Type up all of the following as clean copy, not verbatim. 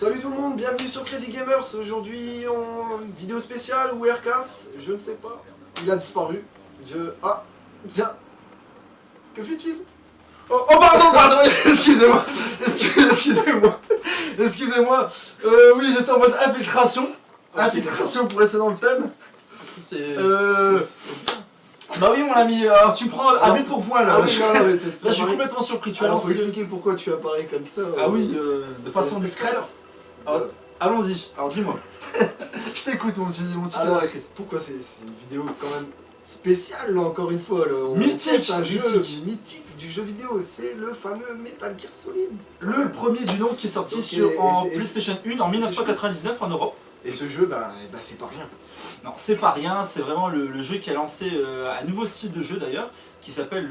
Salut tout le monde, bienvenue sur Crazy Gamers. Aujourd'hui, en vidéo spéciale ou Aircars, je ne sais pas. Il a disparu. Ah, tiens. Que fait-il? Oh, pardon, excusez-moi. Excusez-moi. Oui, j'étais en mode infiltration. Okay, infiltration pour rester dans le thème. C'est Bah oui mon ami, alors tu me prends à but pour point là. Ah oui, non, mais là je suis complètement surpris, tu as alors, faut lancé... expliquer pourquoi tu apparais comme ça. Ah oui, de façon discrète. Allons-y, alors dis-moi. Je t'écoute mon petit alors, pourquoi c'est une vidéo quand même spéciale là, encore une fois là. Mythique, un jeu mythique du jeu vidéo, c'est le fameux Metal Gear Solid. Le premier du nom qui est sorti en PlayStation 1 en 1999 en Europe. Et ce jeu, c'est pas rien. Non, c'est pas rien, c'est vraiment le jeu qui a lancé un nouveau style de jeu d'ailleurs, qui s'appelle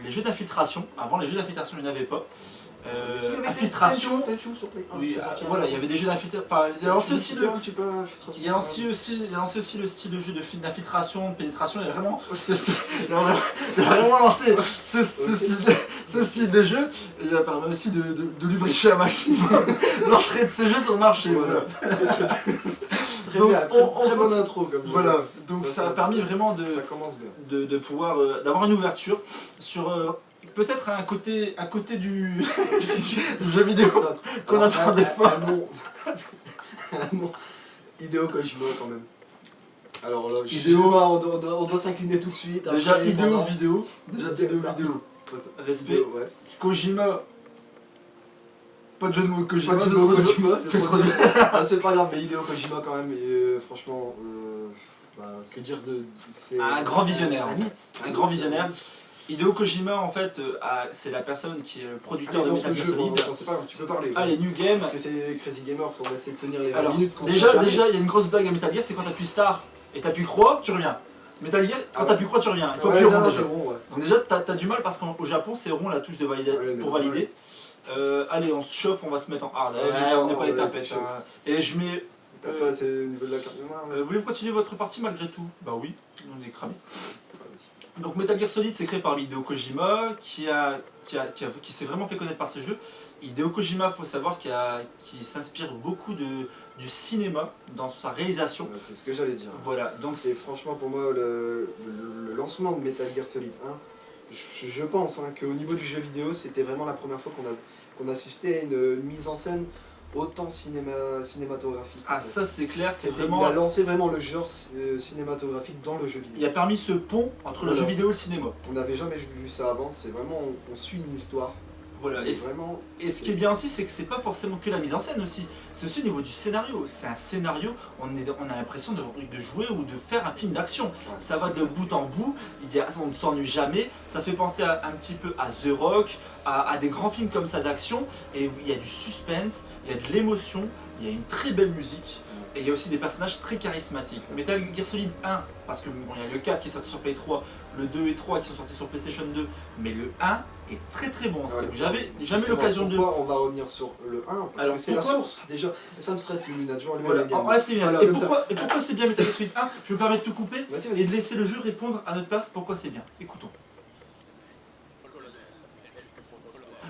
les jeux d'infiltration. Avant, les jeux d'infiltration, il n'y en avait pas. Infiltration. Oui, voilà, il y avait des jeux d'infiltration. Enfin, il a lancé aussi il a lancé aussi le style de jeu d'infiltration, de pénétration. Il a vraiment lancé ce style de jeu. Et il a permis aussi de lubrifier un maximum l'entrée de ces jeux sur le marché. Voilà. Très bonne intro comme jeu. Voilà, donc ça a permis vraiment de pouvoir d'avoir une ouverture sur peut-être un côté du jeu vidéo qu'on attendait pas. Non. Hideo Kojima quand même. Alors là, on doit s'incliner tout de suite. Déjà Hideo vidéo. Respect. Ouais. Kojima. Pas de jeu de mots Kojima. C'est pas grave, mais Hideo Kojima quand même, franchement, que dire de... Un grand visionnaire. Un grand visionnaire. Hideo Kojima en fait, c'est la personne qui est le producteur de Metal Gear Solid. Tu peux parler. Allez, New Game. Parce que c'est Crazy Gamers, on va essayer de tenir les 20 Alors, minutes. déjà, il y a une grosse blague à Metal Gear, c'est quand t'appuies Star et t'appuies Croix, tu reviens. Metal Gear, quand t'appuies Croix, tu reviens. Il faut appuyer rond déjà. Donc déjà, t'as du mal parce qu'au Japon, c'est rond la touche de pour valider. Allez, on se chauffe, on va se mettre en hard. On n'est pas les tapettes. Et je mets... c'est au niveau de la carte mémoire. Voulez-vous continuer votre partie malgré tout? Bah oui, on est cramé. Donc Metal Gear Solid, c'est créé par Hideo Kojima, qui s'est vraiment fait connaître par ce jeu. Hideo Kojima, il faut savoir qu'il s'inspire beaucoup du cinéma dans sa réalisation. C'est ce que j'allais dire. Voilà, donc c'est franchement pour moi le lancement de Metal Gear Solid 1. Je pense qu'au niveau du jeu vidéo, c'était vraiment la première fois qu'on assistait à une mise en scène autant cinématographique. Ah ça c'est clair, il a lancé vraiment le genre cinématographique dans le jeu vidéo. Il a permis ce pont entre le jeu vidéo et le cinéma. On n'avait jamais vu ça avant, c'est vraiment, on suit une histoire. Voilà, et ce qui est bien aussi, c'est que c'est pas forcément que la mise en scène aussi, c'est aussi au niveau du scénario. C'est un scénario, on a l'impression de jouer ou de faire un film d'action. Ouais, ça va de bout en bout, on ne s'ennuie jamais, ça fait penser un petit peu à The Rock, à des grands films comme ça d'action, et il y a du suspense, il y a de l'émotion, il y a une très belle musique. Et il y a aussi des personnages très charismatiques. Metal Gear Solid 1, parce que bon, il y a le 4 qui est sorti sur Play 3, le 2 et 3 qui sont sortis sur PlayStation 2, mais le 1 est très très bon. Si vous n'avez jamais l'occasion de... Pourquoi on va revenir sur le 1? Parce que c'est la source, déjà. Ça me stresse, Lumina, je vais enlever la gamme. Et pourquoi c'est bien Metal Gear Solid 1? Je me permets de tout couper et de laisser le jeu répondre à notre place pourquoi c'est bien. Écoutons.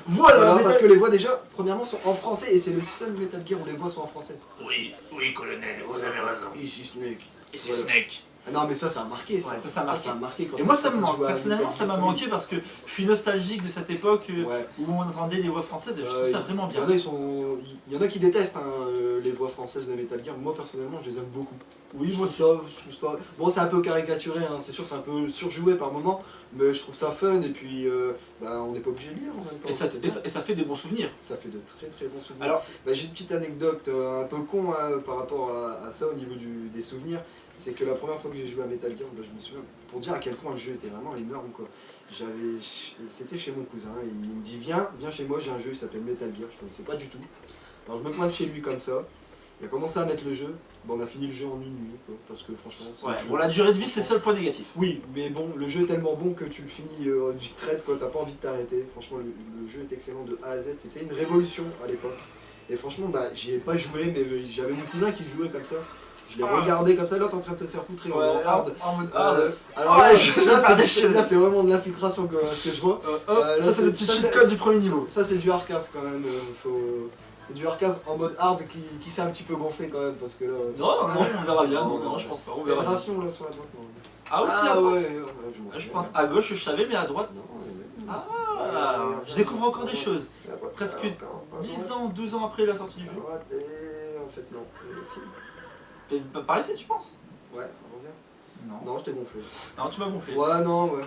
Voilà, parce que les voix déjà, premièrement, sont en français et c'est le seul Metal Gear où les voix sont en français. Oui, colonel, vous avez raison. Ici Snake. Ici Snake. Ah non mais ça a marqué, ça a marqué. Et moi ça me manque, personnellement ça m'a manqué parce que je suis nostalgique de cette époque où on entendait les voix françaises et je trouve ça vraiment bien. Il y en a qui détestent les voix françaises de Metal Gear, moi personnellement je les aime beaucoup. Oui, moi je trouve ça... Bon c'est un peu caricaturé, c'est sûr c'est un peu surjoué par moment, mais je trouve ça fun et puis on n'est pas obligé de lire en même temps. Et ça fait des bons souvenirs. Ça fait de très très bons souvenirs. Alors j'ai une petite anecdote un peu con par rapport à ça au niveau des souvenirs. C'est que la première fois que j'ai joué à Metal Gear, je me souviens, pour dire à quel point le jeu était vraiment énorme quoi. C'était chez mon cousin, et il me dit viens chez moi, j'ai un jeu, il s'appelle Metal Gear, je ne connaissais pas du tout. Alors je me pointe chez lui comme ça, il a commencé à mettre le jeu, on a fini le jeu en une nuit, quoi, parce que franchement... Bon la durée de vie c'est le seul point négatif. Oui, mais bon, le jeu est tellement bon que tu le finis du trait, quoi, t'as pas envie de t'arrêter. Franchement, le jeu est excellent de A à Z, c'était une révolution à l'époque. Et franchement, j'y ai pas joué, mais j'avais mon cousin qui jouait comme ça. Je l'ai regardé comme ça, là t'es en train de te faire poutrer en hard. Alors là c'est vraiment de l'infiltration ce que je vois. Ça c'est le petit cheat code du premier niveau. Ça c'est du hardcast quand même, C'est du Hardcase en mode hard qui s'est un petit peu gonflé quand même parce que là. Non, non, on verra bien. Non, Non, non, je pense pas. On Il y a verra une bien. ration là sur la droite, non. Ah, aussi à droite. Je m'en Je souviens. pense à gauche, je savais, mais à droite. Non, Ah, je découvre encore des choses. Presque 10 ans, 12 ans après la sortie du jeu. Droite et en fait non. Si. T'es pas par ici, tu penses? Ouais, on revient. Non. Non, je t'ai gonflé. Non, tu m'as gonflé. Ouais, non, ouais.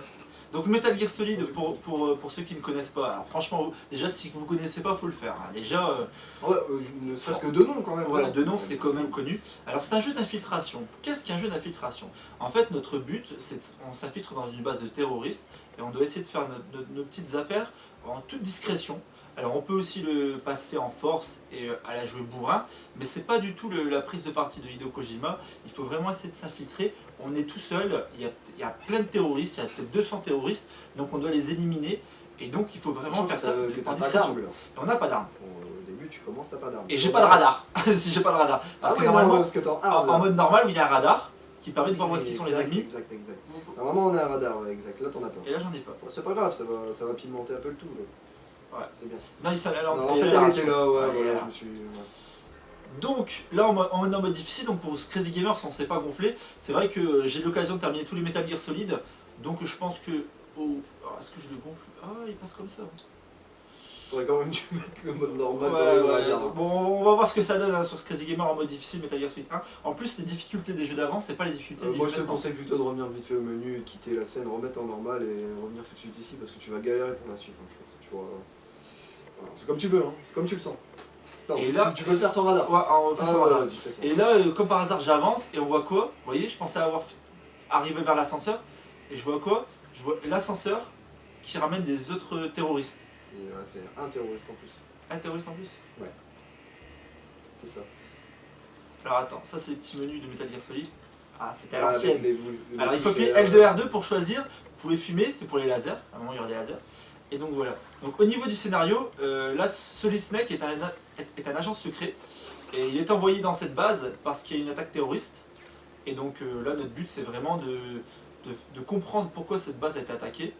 Donc Metal Gear Solid, pour ceux qui ne connaissent pas, alors franchement, déjà si vous ne connaissez pas, faut le faire. Hein. Déjà, Ouais, ne serait-ce que deux noms quand même. voilà, de nom c'est quand même connu. Alors c'est un jeu d'infiltration. Qu'est-ce qu'un jeu d'infiltration? En fait, notre but, c'est on s'infiltre dans une base de terroristes et on doit essayer de faire nos petites affaires en toute discrétion. Alors on peut aussi le passer en force et à la jouer bourrin, mais c'est pas du tout la prise de parti de Hideo Kojima. Il faut vraiment essayer de s'infiltrer. On est tout seul, il y a plein de terroristes, il y a peut-être 200 terroristes, donc on doit les éliminer. Et donc il faut vraiment faire ça que t'as en pas discrétion. d'armes là. Et on n'a pas d'armes. Bon, au début, tu commences, t'as pas d'armes. Et j'ai pas de radar. Si j'ai pas de radar. Parce Ah que oui, normalement, non, parce que t'es en hard. en mode normal où il y a un radar qui permet de voir où est-ce qu'ils sont les Exact, ennemis. Exact. Normalement, on a un radar, ouais, exact. Là, t'en as pas. Et là j'en ai pas. Bon, c'est pas grave, ça va pimenter un peu le tout. Là. Ouais. C'est bien. Non, il s'allait à Non, l'entrée. en fait, elle était là, ouais, voilà, je me suis. Ouais. Donc là en mode difficile, donc pour ce Crazy Gamers on s'est pas gonflé. C'est vrai que j'ai eu l'occasion de terminer tous les Metal Gear Solid. Donc je pense que. Oh, est-ce que je le gonfle? Ah, il passe comme ça. Faudrait quand même dû mettre le mode normal. Ouais. Bon, on va voir ce que ça donne hein, sur ce Crazy Gamer en mode difficile Metal Gear Solid 1. En plus, les difficultés des jeux d'avant, c'est pas les difficultés des Moi, jeux je te maintenant. conseille plutôt de revenir vite fait au menu et de quitter la scène, remettre en normal et revenir tout de suite ici parce que tu vas galérer pour la suite. Hein, je pense. Tu vois. Voilà. C'est comme tu veux, hein. C'est comme tu le sens. Non, Et là- tu peux le faire sans radar. Ouais, on fait ça, voilà. vas-y, fais ça. Et là, comme par hasard, j'avance et on voit quoi? Vous voyez, je pensais avoir arrivé vers l'ascenseur et je vois quoi? Je vois l'ascenseur qui ramène des autres terroristes. Et c'est un terroriste en plus. Un terroriste en plus? C'est ça. Alors attends, ça c'est les petits menus de Metal Gear Solid. Ah, c'était à Avec l'ancienne. les Alors il faut appuyer touches, L2, R2 pour choisir. Vous pouvez fumer, c'est pour les lasers. À un moment il y aura des lasers. Et donc voilà. Donc au niveau du scénario, là Solid Snake est un agent secret. Et il est envoyé dans cette base parce qu'il y a une attaque terroriste. Et donc là notre but c'est vraiment de comprendre pourquoi cette base a été attaquée.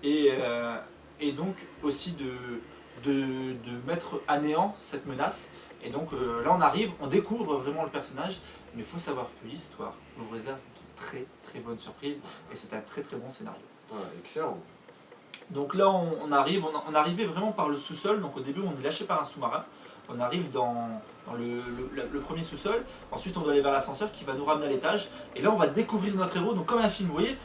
Et donc aussi de mettre à néant cette menace. Et donc là on arrive, on découvre vraiment le personnage, mais il faut savoir que l'histoire vous réserve de très très bonnes surprises et c'est un très très bon scénario. Ouais, excellent. Donc là on arrivait vraiment par le sous-sol, donc au début on est lâché par un sous-marin, on arrive dans le premier sous-sol, ensuite on doit aller vers l'ascenseur qui va nous ramener à l'étage, et là on va découvrir notre héros, donc comme un film, vous voyez,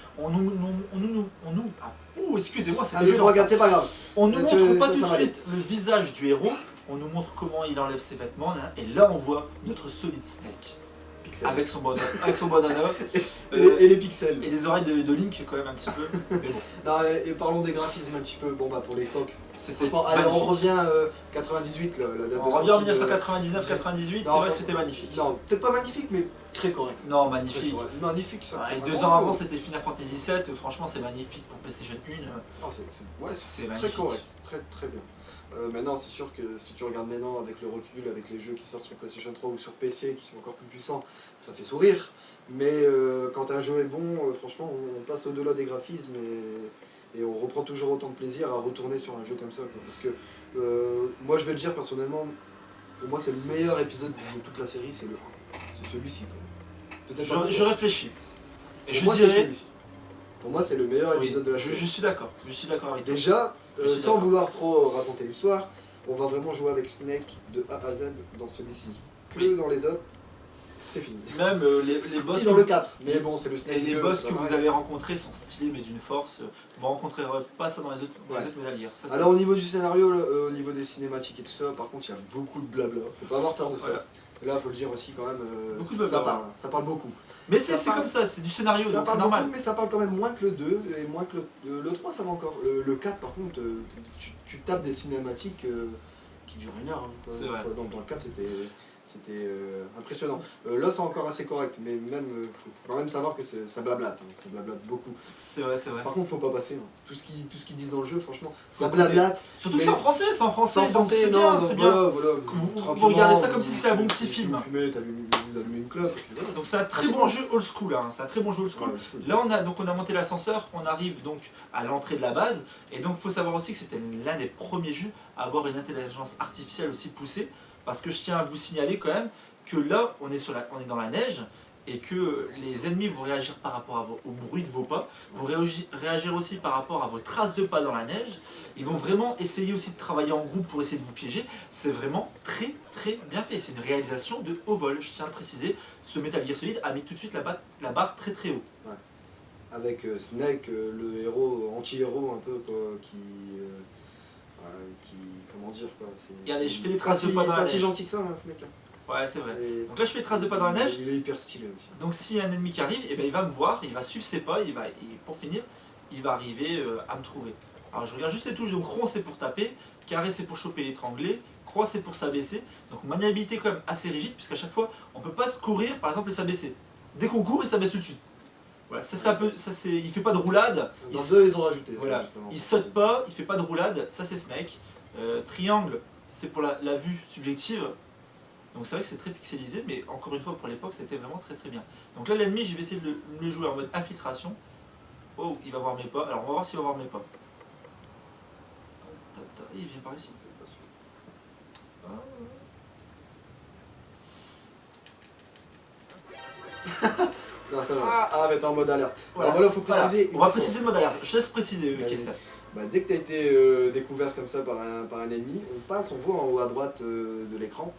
excusez-moi, c'était Allez, violent, ça. regarde, c'est pas grave. On ne Tu- montre pas ça tout de va aller. suite le visage du héros, on nous montre comment il enlève ses vêtements, hein, et là on voit notre Solid Snake, Pixels. avec son bandana, Et les pixels. et des oreilles de Link quand même un petit peu, mais bon, Non, et parlons des graphismes un petit peu. Bon, bah pour l'époque. c'était Franchement, allez, on magnifique. revient 98, la date On de revient en sortie de- 1999-98, c'est Non, vrai que enfin, c'était magnifique. Non, peut-être pas magnifique, mais très correct. Non, Très magnifique. correct. Magnifique, ça. Ouais, et Vraiment, 2 ans avant c'était Final Fantasy VII, franchement c'est magnifique pour PlayStation 1. Non, ouais, C'est très magnifique. correct, très bien. Maintenant, c'est sûr que si tu regardes maintenant avec le recul, avec les jeux qui sortent sur PlayStation 3 ou sur PC qui sont encore plus puissants, ça fait sourire. Mais quand un jeu est bon, franchement, on passe au-delà des graphismes et on reprend toujours autant de plaisir à retourner sur un jeu comme ça. Quoi. Parce que moi, je vais le dire personnellement, pour moi, c'est le meilleur épisode de toute la série, c'est le 1. C'est celui-ci. quoi. Peut-être pas le Je réfléchis. Et Pour je moi, c'est dirais. celui-ci. Pour moi, c'est le meilleur Oui, épisode de la je série. suis d'accord. Je suis d'accord avec toi. Déjà, Je suis sans d'accord. vouloir trop raconter l'histoire, on va vraiment jouer avec Snake de A à Z dans celui-ci. Que Oui. dans les autres, c'est fini. Même les boss. Si, dans le 4, mais bon, c'est le Snake. Et les que boss c'est que pas vous pareil. allez rencontrer sont stylés mais d'une force. Vous ne rencontrerez pas ça dans les autres Ouais. Metal Gear. Ça, c'est- Alors, au niveau du scénario, au niveau des cinématiques et tout ça, par contre, il y a beaucoup de blabla. Faut pas avoir peur de ça. Voilà. Et là, faut le dire aussi quand même, Beaucoup de blabla, ça parle beaucoup. Mais ça c'est parle- comme ça, c'est du scénario, Ça donc c'est parle normal. beaucoup, mais ça parle quand même moins que le 2 et moins que le 3, ça va encore. Le 4, par contre, tu tapes des cinématiques qui durent 1 heure. Hein, quoi. C'est vrai. Dans le 4, C'était impressionnant. Là, c'est encore assez correct, mais même, faut quand même savoir que ça blablate, hein, ça blablate beaucoup. C'est vrai, c'est vrai. Par contre, faut pas passer. Hein. Tout ce qu'ils disent dans le jeu, franchement, ça blablate. Surtout que c'est en français, c'est en français, donc français, c'est non, bien, donc c'est bien. voilà, Vous regardez ça comme si c'était un bon petit si film. Vous fumez, vous allumez une clope, et puis voilà. Donc c'est un très bon jeu old school, hein. C'est un très bon jeu old school. Ouais, c'est cool. Là on a monté l'ascenseur, on arrive donc à l'entrée de la base, et donc il faut savoir aussi que c'était l'un des premiers jeux à avoir une intelligence artificielle aussi poussée, parce que je tiens à vous signaler quand même que là on est dans la neige, et que les ennemis vont réagir par rapport au bruit de vos pas, vont réagir aussi par rapport à vos traces de pas dans la neige, ils vont vraiment essayer aussi de travailler en groupe pour essayer de vous piéger. C'est vraiment très très bien fait, c'est une réalisation de haut vol, je tiens à le préciser. Ce Metal Gear Solid a mis tout de suite la barre très très haut. Ouais. Avec Snake, le héros, anti-héros un peu, quoi, comment dire, quoi. Regardez, je fais des traces de pas dans la neige. Pas neige. si gentil que ça, hein, Snake. Ouais, c'est vrai. Donc là je fais des traces de pas dans la neige. Il est hyper stylé aussi. Donc s'il y a un ennemi qui arrive, eh ben, il va me voir, il va suivre ses pas, pour finir, il va arriver à me trouver. Alors je regarde juste les touches, donc rond c'est pour taper, carré c'est pour choper l'étranglé, croix c'est pour s'abaisser. Donc maniabilité quand même assez rigide, puisqu'à chaque fois on ne peut pas se courir par exemple et s'abaisser. Dès qu'on court, il s'abaisse tout de suite. Voilà, il fait pas de roulade. Dans le 2 ils ont rajouté voilà, ça justement. Il saute pas, il fait pas de roulade, ça c'est Snake. Triangle c'est pour la vue subjective. Donc c'est vrai que c'est très pixelisé, mais encore une fois pour l'époque c'était vraiment très très bien. Donc là l'ennemi je vais essayer de le jouer en mode infiltration. Oh, il va voir mes pas, alors on va voir s'il va voir mes pas. Il vient par ici. Non, ça va. Ah, mais t'es en mode alerte. Voilà. Alors voilà, faut préciser. Voilà. On va préciser le mode alerte. Je laisse préciser. Bah, dès que tu as été découvert comme ça par un ennemi, on passe, on voit en haut à droite de l'écran.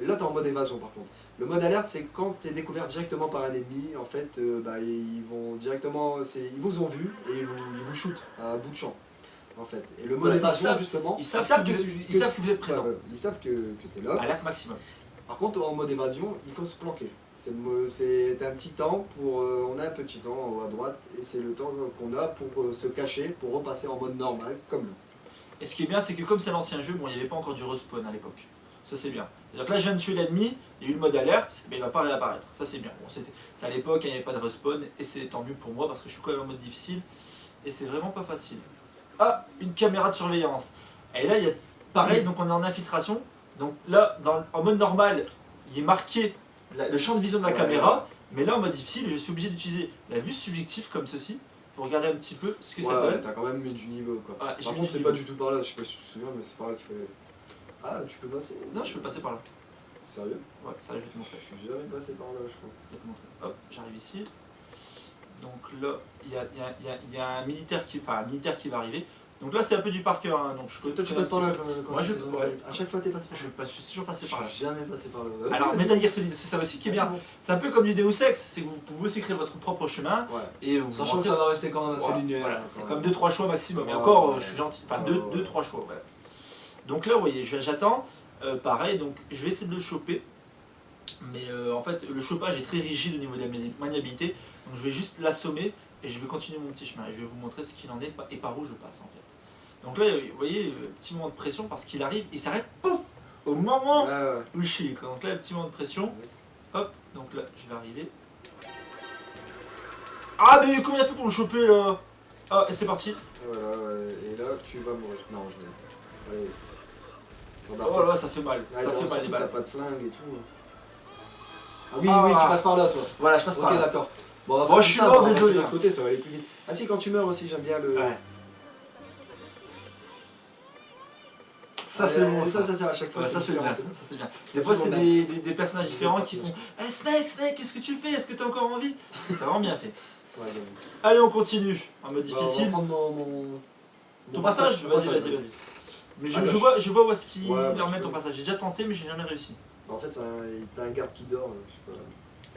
Là, tu es en mode évasion par contre. Le mode alerte, c'est quand tu es découvert directement par un ennemi, en fait, ils vont directement, ils vous ont vu et ils vous shootent à bout de champ. En fait. Et le mode évasion, justement, ils savent que vous êtes présent. Ils savent que tu es là. Alerte maximum. Par contre, en mode évasion, il faut se planquer. C'est un petit temps on a un petit temps en haut à droite et c'est le temps qu'on a pour se cacher, pour repasser en mode normal comme là. Et ce qui est bien, c'est que comme c'est l'ancien jeu, bon, il n'y avait pas encore du respawn à l'époque. Ça c'est bien. C'est-à-dire que là je viens de tuer l'ennemi, il y a eu le mode alerte, mais il ne va pas réapparaître. Ça c'est bien. Bon, c'est à l'époque, il n'y avait pas de respawn et c'est tant mieux pour moi parce que je suis quand même en mode difficile et c'est vraiment pas facile. Ah, une caméra de surveillance. Et là il y a pareil, donc on est en infiltration. Donc là, en mode normal, il est marqué le champ de vision de la caméra, mais là en mode difficile, je suis obligé d'utiliser la vue subjective comme ceci pour regarder un petit peu ce que ça donne. Ouais, t'as quand même mis du niveau quoi. Ouais, par contre, c'est pas du tout par là, je sais pas si tu te souviens, mais c'est par là qu'il fallait. Ah, tu peux passer? Non, je peux passer par là. Sérieux? Ouais, ça je vais te montrer. Je suis jamais passé par là, je crois. Je vais te montrer. Hop, j'arrive ici. Donc là, il y a un militaire qui va arriver. Donc là, c'est un peu du par cœur. Hein. Donc toi, tu passes par là quand moi, à chaque fois, t'es passé par là. Je suis toujours passé par là. Je suis jamais passé par là. Alors, Metal Gear Solid, c'est ça aussi qui est bien. C'est un peu comme du Deus Ex, c'est que vous pouvez aussi créer votre propre chemin. Ouais. Et sachant que ça va rester quand même assez linéaire. Voilà, c'est comme 2-3 choix maximum. Et encore, je suis gentil. Enfin, 2-3 choix. Voilà. Donc là, vous voyez, j'attends. Pareil, donc je vais essayer de le choper. Mais en fait, le chopage est très rigide au niveau de la maniabilité. Donc je vais juste l'assommer et je vais continuer mon petit chemin. Et je vais vous montrer ce qu'il en est et par où je passe en fait. Donc là, vous voyez, petit moment de pression parce qu'il arrive, il s'arrête, pouf, au moment où je suis. Donc là, petit moment de pression. Hop, donc là, je vais arriver. Ah, mais comment il a fait pour me choper là? Ah, et c'est parti. Voilà, et là, tu vas mourir. Non, je vais. Allez. Oh là, ça fait mal. Ça fait mal les balles. T'as pas de flingue et tout. Ah oui, oui, tu passes par là toi. Voilà, je passe par là. Ok, d'accord. Bon, je suis mort, désolé. De côté, ça va aller plus vite. Ah si, quand tu meurs aussi, j'aime bien le. Ouais. Ça c'est bon, ça à chaque fois. Ouais, ça c'est bien, ça c'est bien. Des fois c'est des personnages différents qui font hey, Snake, qu'est-ce que tu fais? Est-ce que t'as encore envie? C'est vraiment bien fait. Ouais, allez, on continue. En mode difficile. On va prendre ton passage? Vas-y. Mais je vois où est-ce qu'il leur met ton passage. J'ai déjà tenté mais j'ai jamais réussi. En fait, t'as un garde qui dort, je sais pas.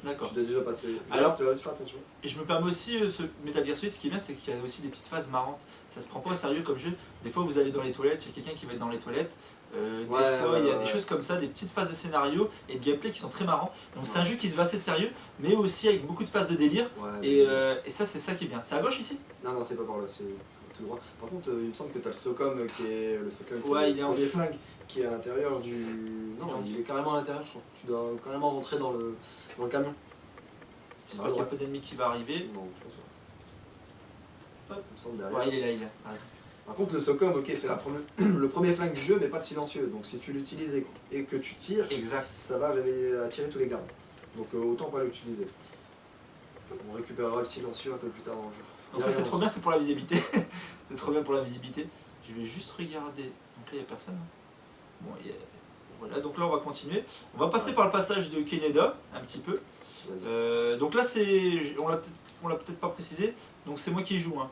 D'accord. Tu dois déjà passer. Alors, tu dois faire attention. Et je me permets aussi, ce Metal Gear Solid, ce qui est bien, c'est qu'il y a aussi des petites phases marrantes. Ça se prend pas au sérieux comme jeu. Des fois, vous allez dans les toilettes, il y a quelqu'un qui va être dans les toilettes. Des fois, il y a des choses comme ça, des petites phases de scénario et de gameplay qui sont très marrants. Donc, c'est un jeu qui se veut assez sérieux, mais aussi avec beaucoup de phases de délire. Et ça, c'est ça qui est bien. C'est à gauche ici? Non, c'est pas par là. C'est tout droit. Par contre, il me semble que tu as le SOCOM qui est Ouais, il est en premier dessous. flingue qui est à l'intérieur du. Non, il est carrément à l'intérieur, je crois. Tu dois carrément rentrer dans le camion. Je sais pas qu'il y a un peu d'ennemis qui va arriver. Non, je pense pas. Hop, il me semble derrière. Ouais, il est là, t'as raison. Par contre, le SOCOM, ok, c'est le premier flingue du jeu, mais pas de silencieux. Donc si tu l'utilises et que tu tires, Exact. ça va attirer tous les gardes. Donc autant pas l'utiliser. On récupérera le silencieux un peu plus tard dans le jeu. Donc ça c'est trop bien, c'est pour la visibilité. C'est trop bien pour la visibilité. Je vais juste regarder. Donc là il n'y a personne. Bon, voilà, donc là on va continuer. On va passer par le passage de Kaneda, un petit peu. Donc là c'est. On l'a peut-être pas précisé. Donc c'est moi qui joue. Hein.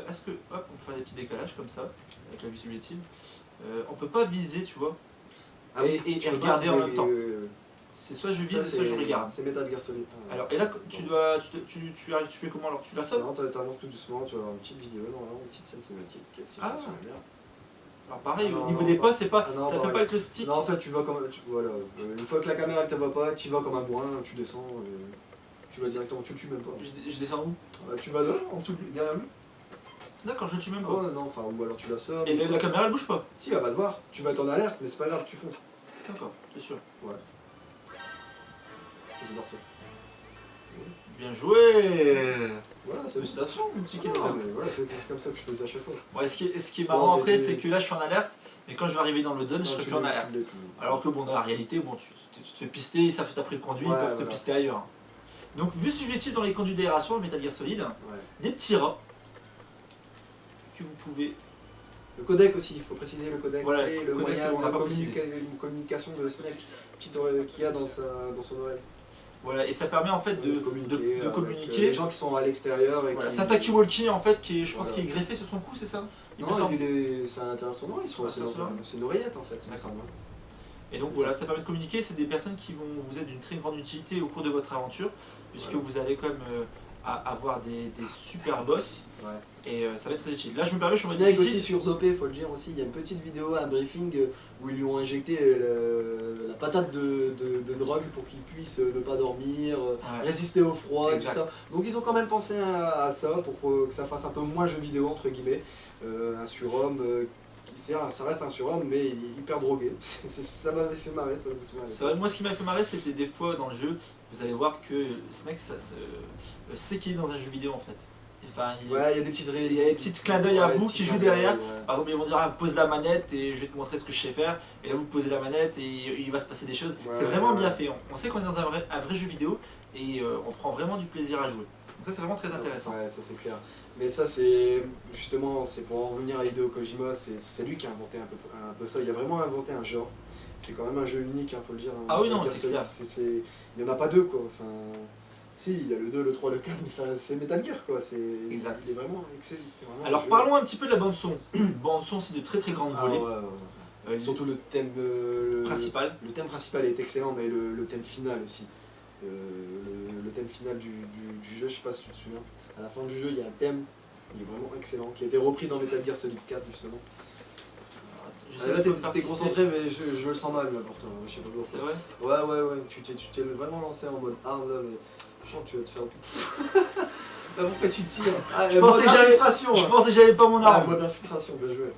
Est-ce que. Hop, on peut faire des petits décalages comme ça, avec la visualité. On peut pas viser, tu vois. Ah oui, et regarder en même temps. C'est soit je vise, soit je regarde. C'est Metal Gear Solid. Alors, et là, tu fais comment alors? Tu la sauves? Non, t'avances tout doucement, tu vas avoir une petite vidéo, normalement, une petite scène cinématique, si je me souviens bien. Alors pareil, non, au niveau non, des pas- pas, c'est pas, ah non, ça fait pareil. pas avec le stick. Non, en fait, tu vas comme. Voilà, une fois que la caméra ne te voit pas, tu vas comme un bourrin, tu descends, tu vas directement, tu le tues même pas. Je descends où? Tu vas en dessous, derrière lui. D'accord, je le tue même pas. Oh non, enfin, ou alors tu la sommes. Et la caméra elle bouge pas. Si, elle va te voir, tu vas être en alerte, mais c'est pas grave, tu fonces. D'accord, c'est sûr. Ouais. J'adore toi. Bien joué. Voilà, c'est Félicitations, mon petit Non, Kaneda. mais voilà, c'est comme ça que je faisais à chaque fois. Ouais, ce qui est marrant Bon, après, t'es- c'est que là je suis en alerte, mais quand je vais arriver dans l'autre zone, je Non, serai tu plus en l'es- alerte. tu l'es plus. Alors que bon, dans la réalité, bon, tu te fais pister, ils savent que t'as pris le conduit, Ouais, ils peuvent te voilà. pister ailleurs. Donc, vu ce subjectif dans les conduits d'aération, le Metal Gear Solid, Ouais. des petits rats que vous pouvez. Le codec aussi, il faut préciser le codec, Voilà, c'est le le codec, moyen c'est- on de n'a pas précisé. une communication de Snake, petite oreille qu'il y a dans son oreille. Voilà, et ça permet en fait de avec, communiquer. les gens qui sont à l'extérieur et Voilà, qui... c'est un talkie-walkie en fait qui est, je pense, Voilà. qui est greffé sur son cou, c'est ça? Il me Non, semble. c'est à l'intérieur de son oreille, Ah, c'est une oreillette en fait, il me D'accord. semble. Et donc C'est voilà, ça. ça permet de communiquer, c'est des personnes qui vont vous être d'une très grande utilité au cours de votre aventure, puisque Ouais. vous allez quand même avoir des super boss, Ouais. et ça va être très utile. Là je me permets, je suis en mode Snake aussi difficile. surdopé, faut le dire aussi. Il y a une petite vidéo, un briefing où ils lui ont injecté la patate de drogue pour qu'il puisse ne pas dormir, Ouais. résister au froid et tout Exact. ça. Donc ils ont quand même pensé à ça pour que ça fasse un peu moins jeu vidéo entre guillemets. Un surhomme, ça reste un surhomme mais il est hyper drogué. Ça m'avait fait marrer, ça m'avait fait marrer. C'est vrai, moi ce qui m'a fait marrer, c'était des fois dans le jeu, vous allez voir que Snake sait qu'il est dans un jeu vidéo en fait. Enfin, Ouais, il y a des petites il y a des petits clins d'œil à vous qui jouent derrière. Ouais. Par exemple, ils vont dire ah, pose la manette et je vais te montrer ce que je sais faire. Et là, vous posez la manette et il va se passer des choses. Ouais, c'est vraiment ouais. bien fait. On sait qu'on est dans un vrai jeu vidéo et on prend vraiment du plaisir à jouer. Donc ça, c'est vraiment très intéressant. Ouais, ça c'est clair. Mais ça c'est justement, c'est pour en revenir à Hideo Kojima, c'est lui qui a inventé un peu ça. Il a vraiment inventé un genre. C'est quand même un jeu unique, hein, faut le dire. Hein. Ah oui, non, Metal c'est Gear clair. Solid, il n'y en a pas deux quoi. Enfin, si, il y a le 2, le 3, le 4, mais c'est Metal Gear quoi. Exact. Il est vraiment excellent. C'est vraiment Alors un jeu- parlons un petit peu de la bande son. Bande son, c'est de très très grandes Ah, volées. ouais. Surtout le thème Principal. Le thème principal est excellent, mais le thème final aussi. Le thème final du jeu, je sais pas si tu te souviens. À la fin du jeu, il y a un thème qui est vraiment excellent, qui a été repris dans Metal Gear Solid 4 justement. J'essaie Là, de me faire t'es préciser. concentré, mais je le sens mal là pour toi. Je sais pas C'est pourquoi. vrai. Ouais, tu t'es vraiment lancé en mode hard là, mais je sens que tu vas te faire. Là, pourquoi tu tires? Ah, Je pensais que j'avais- infiltration. Je pensais que j'avais pas mon arme. Mode infiltration, bien joué.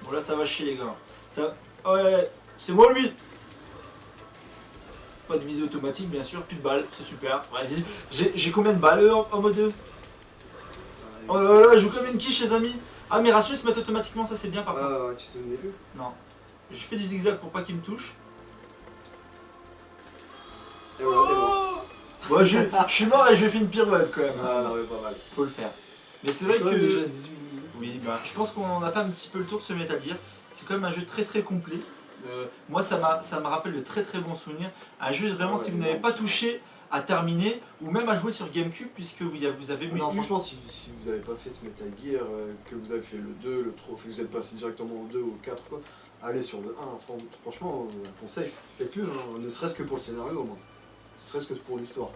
Bon là ça va chier les gars. Ça... Ouais, c'est moi lui. Pas de visée automatique bien sûr, plus de balles, c'est super. Vas-y, j'ai combien de balles en mode 2? Oh là là, je joue comme une quiche les amis. Ah mes rations ils se mettent automatiquement, ça c'est bien par contre. Ah, ouais, tu te souvenais plus? Non. Je fais du zigzag pour pas qu'il me touche. Et voilà, t'es mort. Bon, je suis mort et je fais une pirouette quand même. Ah, non, mais pas mal. Faut le faire. Mais c'est vrai Quand même déjà que... 18 minutes. Oui, bah, je pense qu'on a fait un petit peu le tour de ce Metal Gear. C'est quand même un jeu très très complet. Moi, ça me rappelle de très très bons souvenirs. Un jeu vraiment, Ah ouais, si vous n'avez pas c'est touché, à terminer, ou même à jouer sur GameCube, puisque vous avez Non, eu... franchement, si vous n'avez pas fait ce Metal Gear, que vous avez fait le 2, le 3, que vous êtes passé directement au 2 ou au 4, quoi, allez sur le 1. Franchement, un conseil, faites-le, hein, ne serait-ce que pour le scénario au moins. Ne serait-ce que pour l'histoire.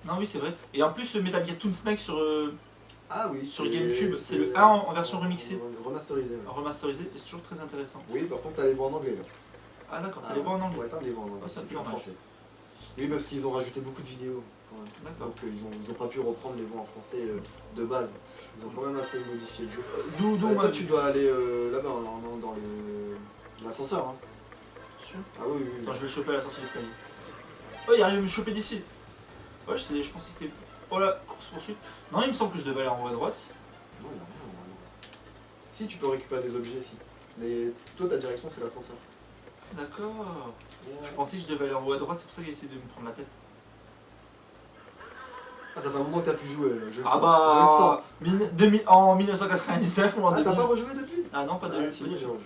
Non, oui, c'est vrai. Et en plus, ce Metal Gear Toon Snake Ah oui, sur GameCube, c'est le 1 en version remixée, Remasterisé. Ouais. remasterisé, et c'est toujours très intéressant. Oui, par contre, t'as les voix en anglais là. Ah d'accord, t'as les voix en anglais. Ouais, t'as les voix en anglais. Oh, ça c'est pue plus en en français. Oui, parce qu'ils ont rajouté beaucoup de vidéos. D'accord. Donc ils ont pas pu reprendre les voix en français de base. Ils ont quand même assez modifié le jeu. D'où Toi moi tu dois aller là-bas dans l'ascenseur. Hein. Sûr. Ah oui, oui, oui. Attends, je vais le choper à la sortie de l'escalier. Oh, il arrive à me choper d'ici. Ouais, je pensais que c'était. Oh là, course poursuite. Non, il me semble que je devais aller en haut à droite. Non, il y a rien normalement. Si, tu peux récupérer des objets ici. Mais toi, ta direction, c'est l'ascenseur. D'accord. Je pensais que je devais aller en haut à droite, c'est pour ça que j'ai essayé de me prendre la tête. Ah, ça fait un moment que t'as pu jouer, je le Ah sens. bah. Je le sens. En 1999 ou en Ah, t'as 2000. pas rejoué depuis? Ah non, pas de. Ah, si, moi j'ai rejoué.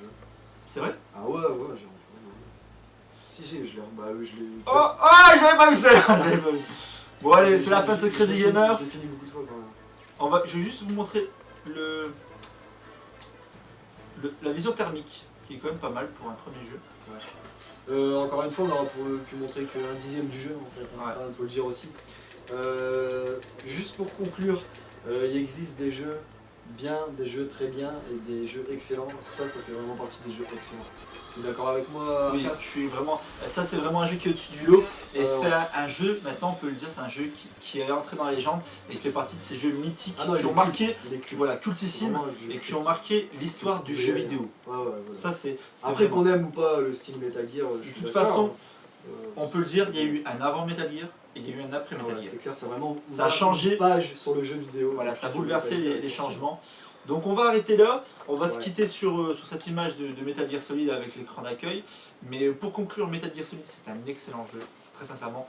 C'est vrai? Ah ouais, j'ai rejoué. Si, je l'ai. Bah, je l'ai. Oh, oh, j'avais pas vu celle-là. J'avais pas vu. Bon, allez, c'est la fin de ce Crazy Gamers. J'ai fini beaucoup de fois quand même. Je vais juste vous montrer la vision thermique, qui est quand même pas mal pour un premier jeu. Encore une fois, on aura pu montrer qu'un dixième du jeu, en fait. Ouais. Il faut le dire aussi. Juste pour conclure, il existe des jeux bien, des jeux très bien et des jeux excellents. Ça fait vraiment partie des jeux excellents. Tu es d'accord avec moi, Oui, Arcas? je suis vraiment. Ça, c'est vraiment un jeu qui est au-dessus du lot. Et c'est ouais. un jeu, maintenant on peut le dire, c'est un jeu qui est entré dans la légende et il fait partie de ces jeux mythiques Ah non, il qui ont est marqué, culte. Il est culte. voilà, cultissimes Vraiment, le jeu et est qui culte. ont marqué l'histoire du jeu vidéo. Ouais, voilà. Ça, c'est. Après vraiment- qu'on aime ou pas le style Metal Gear, je De suis toute d'accord. façon, on peut le dire, il y a eu un avant Metal Gear et il y a eu un après Ah Metal ouais, Gear. c'est clair, c'est vraiment Ça a changé. une page sur le jeu vidéo. Voilà, ça a Qui bouleversé Metal Gear les est sorti. changements. Donc on va arrêter là, on va se Ouais. quitter sur cette image de Metal Gear Solid avec l'écran d'accueil. Mais pour conclure, Metal Gear Solid c'est un excellent jeu, très sincèrement.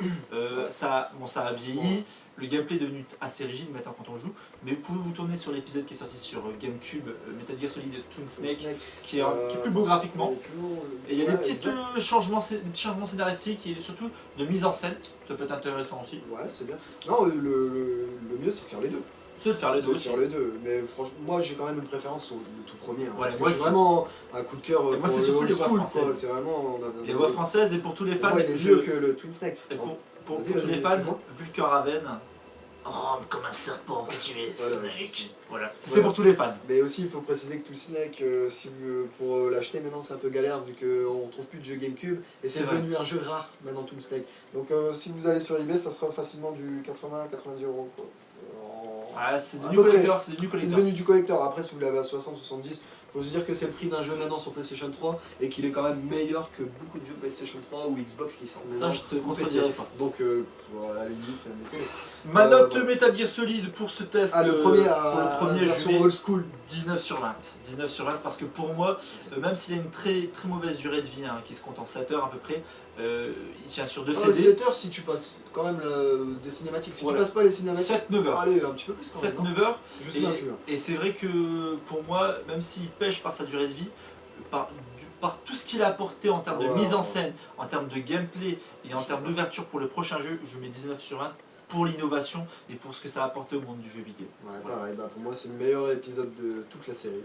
Ça a vieilli, le gameplay est devenu assez rigide maintenant quand on joue. Mais vous pouvez vous tourner sur l'épisode qui est sorti sur GameCube, Metal Gear Solid Twin Snake, qui est plus beau graphiquement. Et il y a des petits changements scénaristiques et surtout de mise en scène, ça peut être intéressant aussi. Ouais, c'est bien. Non, le mieux c'est de faire les deux. C'est de faire les deux aussi. Sur les deux, mais franchement, moi j'ai quand même une préférence sur le tout premier. Hein, Ouais, parce que moi j'ai aussi. vraiment un coup de cœur Et pour moi, c'est surtout old les voix school, françaises. quoi. C'est vraiment. Les voix françaises et pour tous les fans. Moi, il est mieux que le Twin Snake. Et pour Vas-y, tous les fans, excuse-moi. Vulcan Raven. Rome comme un serpent que tu es, Voilà. Snake. Voilà. C'est Voilà. pour tous les fans. Mais aussi, il faut préciser que Twin Snake, si vous, pour l'acheter maintenant, c'est un peu galère vu qu'on ne trouve plus de jeu GameCube et c'est vrai. devenu un jeu rare maintenant Twin Snake. Donc, si vous allez sur eBay, ça sera facilement du 80-90 euros. Quoi. Ah, c'est À devenu peu près. collector, c'est devenu C'est collector. devenu du collector. Après, si vous l'avez à 60-70, faut se dire que c'est le prix d'un jeu maintenant sur PlayStation 3 et qu'il est quand même meilleur que beaucoup de jeux PlayStation 3 ou Xbox qui sortent Ça, maintenant. je te contredirai pas. Donc, à la limite, mettez. Ma note voilà. Metal Gear Solid pour ce test. Ah, le premier, pour le premier, je version mets old school. 19 sur 20. 19 sur 20 parce que pour moi, même s'il a une très, très mauvaise durée de vie, hein, qui se compte en 7 heures à peu près, il tient sur 2 CD. 7 heures si tu passes quand même des cinématiques. Si Voilà. tu passes pas les cinématiques, 7-9 heures. allez, un petit peu plus quand même. 7-9 heures. Je me souviens plus. Et c'est vrai que pour moi, même s'il pêche par sa durée de vie, par tout ce qu'il a apporté en termes de mise en scène, en termes de gameplay et en termes d'ouverture pour le prochain jeu, je mets 19 sur 20 pour l'innovation et pour ce que ça a apporté au monde du jeu vidéo. Ouais, Voilà. pareil, bah, pour moi c'est le meilleur épisode de toute la série.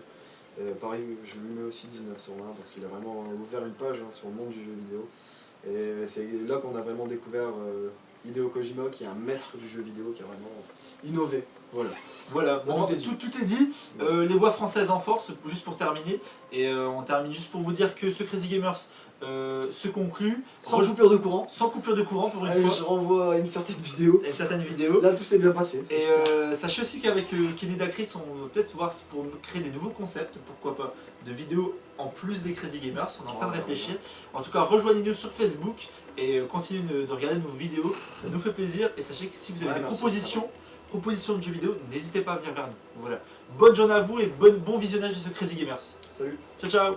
Pareil, je lui mets aussi 19 sur 20 parce qu'il a vraiment ouvert une page sur le monde du jeu vidéo. Et c'est là qu'on a vraiment découvert Hideo Kojima, qui est un maître du jeu vidéo, qui a vraiment innové. Voilà. Voilà, bon, tout est dit. tout est dit. Les voix françaises en force, juste pour terminer. Et on termine juste pour vous dire que ce Crazy Gamers se conclut Sans coupure de courant. sans coupure de courant pour une Allez, fois. je renvoie à une certaine vidéo. Et certaines vidéos. Là tout s'est bien passé. c'est Et super. sachez aussi qu'avec Kenny Dacris, on va peut-être voir pour créer des nouveaux concepts, pourquoi pas, de vidéos en plus des Crazy Gamers. On est en train de réfléchir. En tout cas, rejoignez-nous sur Facebook et continuez de regarder nos vidéos. Ça nous fait plaisir. Et sachez que si vous avez Ouais, des merci, propositions de jeux vidéo, n'hésitez pas à venir vers nous. Voilà. Bonne journée à vous et bon visionnage de ce Crazy Gamers. Salut. Ciao ciao.